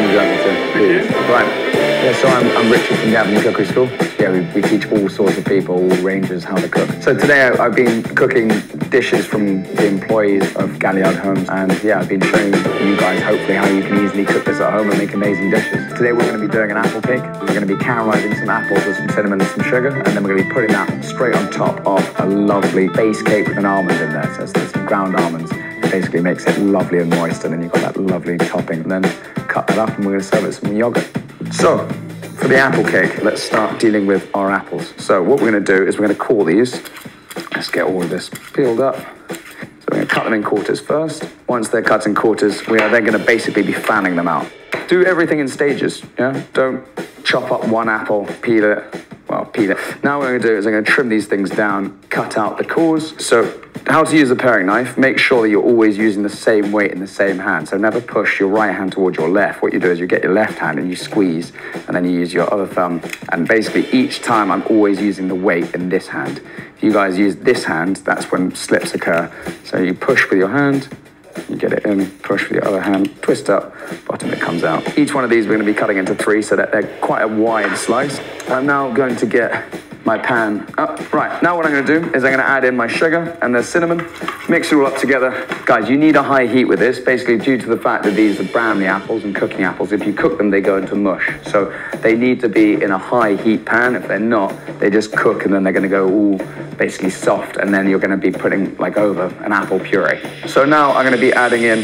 would you like me to? Please. Right. Yeah, so I'm Richard from Galliard Cookery School. Yeah, we teach all sorts of people, all ranges, how to cook. So today I've been cooking dishes from the employees of Galliard Homes, and yeah, I've been showing you guys hopefully how you can easily cook this at home and make amazing dishes. Today we're going to be doing an apple cake. We're going to be caramelizing some apples with some cinnamon and some sugar, and then we're going to be putting that straight on top of a lovely base cake with an almond in there. So there's some ground almonds. It basically makes it lovely and moist, and then you've got that lovely topping. And then cut that up, and we're going to serve it with some yogurt. So, for the apple cake, let's start dealing with our apples. So what we're going to do is we're going to core these. Let's get all of this peeled up. So we're going to cut them in quarters first. Once they're cut in quarters, we are then going to basically be fanning them out. Do everything in stages, yeah? Don't chop up one apple, peel it. Well, peel it. Now what I'm going to do is I'm going to trim these things down, cut out the cores. So how to use a paring knife, make sure that you're always using the same weight in the same hand. So never push your right hand towards your left. What you do is you get your left hand and you squeeze, and then you use your other thumb. And basically each time I'm always using the weight in this hand. If you guys use this hand, that's when slips occur. So you push with your hand, you get it in, push with the other hand, twist up, bottom it comes out. Each one of these we're going to be cutting into 3 so that they're quite a wide slice. I'm now going to get my pan up. Right, now what I'm going to do is I'm going to add in my sugar and the cinnamon, mix it all up together. Guys, you need a high heat with this, basically due to the fact that these are brownie apples and cooking apples. If you cook them, they go into mush. So they need to be in a high heat pan. If they're not, they just cook and then they're going to go all basically soft, and then you're going to be putting like over an apple puree. So now I'm going to be adding in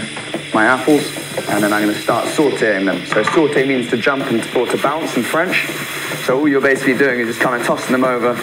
my apples, and then I'm going to start sauteing them. So saute means to jump and or to bounce in French. So all you're basically doing is just kind of tossing them over,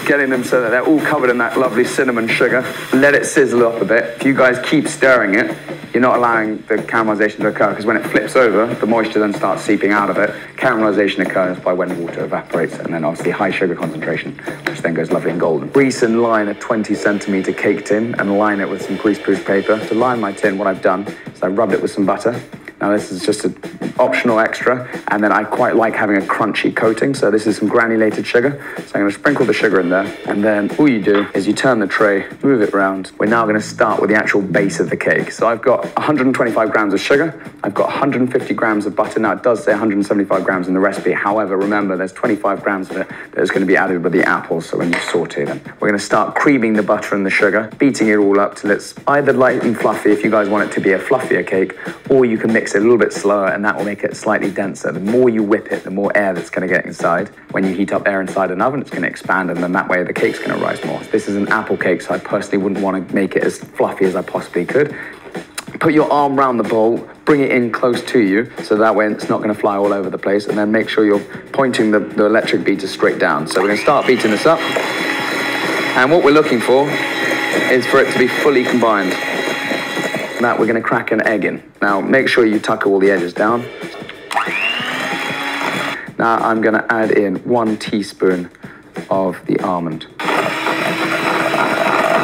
getting them so that they're all covered in that lovely cinnamon sugar. Let it sizzle up a bit. If you guys keep stirring it, you're not allowing the caramelization to occur, because when it flips over, the moisture then starts seeping out of it. Caramelization occurs by when water evaporates, and then obviously high sugar concentration, which then goes lovely and golden. Grease and line a 20 centimeter cake tin and line it with some greaseproof paper. To line my tin, what I've done is I rubbed it with some butter. Now this is just an optional extra, and then I quite like having a crunchy coating, so this is some granulated sugar. So I'm going to sprinkle the sugar in there, and then all you do is you turn the tray, move it around. We're now going to start with the actual base of the cake. So I've got 125 grams of sugar, I've got 150 grams of butter. Now it does say 175 grams in the recipe, however, remember there's 25 grams of it that is going to be added with the apples, so when you saute them. We're going to start creaming the butter and the sugar, beating it all up till it's either light and fluffy if you guys want it to be a fluffier cake, or you can mix it a little bit slower, and that will make it slightly denser. The more you whip it, the more air that's going to get inside. When you heat up air inside an oven, it's going to expand, and then that way the cake's going to rise more. This is an apple cake, so I personally wouldn't want to make it as fluffy as I possibly could. Put your arm around the bowl, bring it in close to you, so that way it's not going to fly all over the place, and then make sure you're pointing the electric beater straight down. So we're going to start beating this up, and what we're looking for is for it to be fully combined. That we're going to crack an egg in. Now make sure you tuck all the edges down. Now I'm going to add in 1 teaspoon of the almond.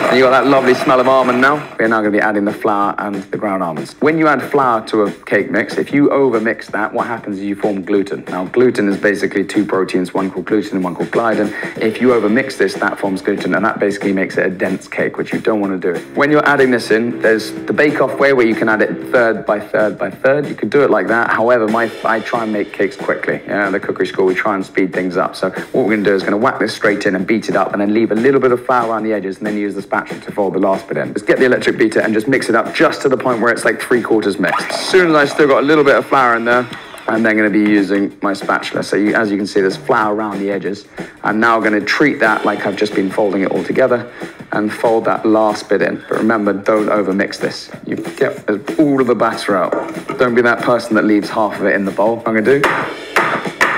And you got that lovely smell of almond now. We're now going to be adding the flour and the ground almonds. When you add flour to a cake mix, if you over mix that, what happens is you form gluten. Now gluten is basically 2 proteins, one called gluten and one called gliadin. If you over mix this, that forms gluten, and that basically makes it a dense cake, which you don't want to do. When you're adding this in, there's the bake-off way where you can add it third by third by third. You could do it like that. However, I try and make cakes quickly. Yeah, at the cookery school, we try and speed things up. So what we're going to do is going to whack this straight in and beat it up, and then leave a little bit of flour around the edges, and then use the spatula to fold the last bit in. Just get the electric beater and just mix it up just to the point where it's like 3/4 mixed. As soon as I still got a little bit of flour in there, I'm then going to be using my spatula. So as you can see, there's flour around the edges. I'm now going to treat that like I've just been folding it all together and fold that last bit in. But remember, don't over mix this. You get all of the batter out. Don't be that person that leaves half of it in the bowl. What I'm going to do,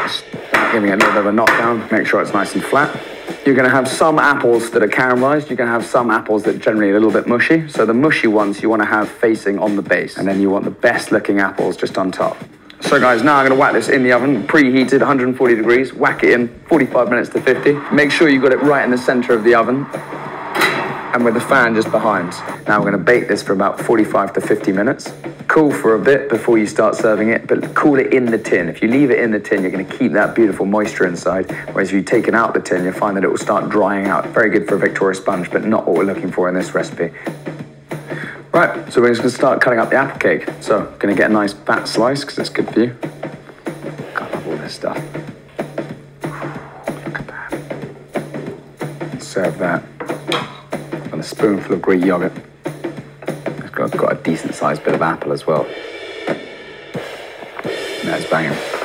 start giving it a little bit of a knockdown, make sure it's nice and flat. You're going to have some apples that are caramelized. You're going to have some apples that are generally a little bit mushy. So the mushy ones you want to have facing on the base, and then you want the best looking apples just on top. So guys, now I'm going to whack this in the oven, preheated 140 degrees, whack it in 45 minutes to 50. Make sure you got it right in the center of the oven, and with the fan just behind. Now we're going to bake this for about 45 to 50 minutes. Cool for a bit before you start serving it, but cool it in the tin. If you leave it in the tin, you're going to keep that beautiful moisture inside, whereas if you take it out the tin, you'll find that it will start drying out. Very good for a Victoria sponge, but not what we're looking for in this recipe. Right, so we're just gonna start cutting up the apple cake. So, gonna get a nice fat slice, because it's good for you. God, I love all this stuff. Look at that. Serve that. And a spoonful of Greek yogurt. I've got a decent sized bit of apple as well. That's banging.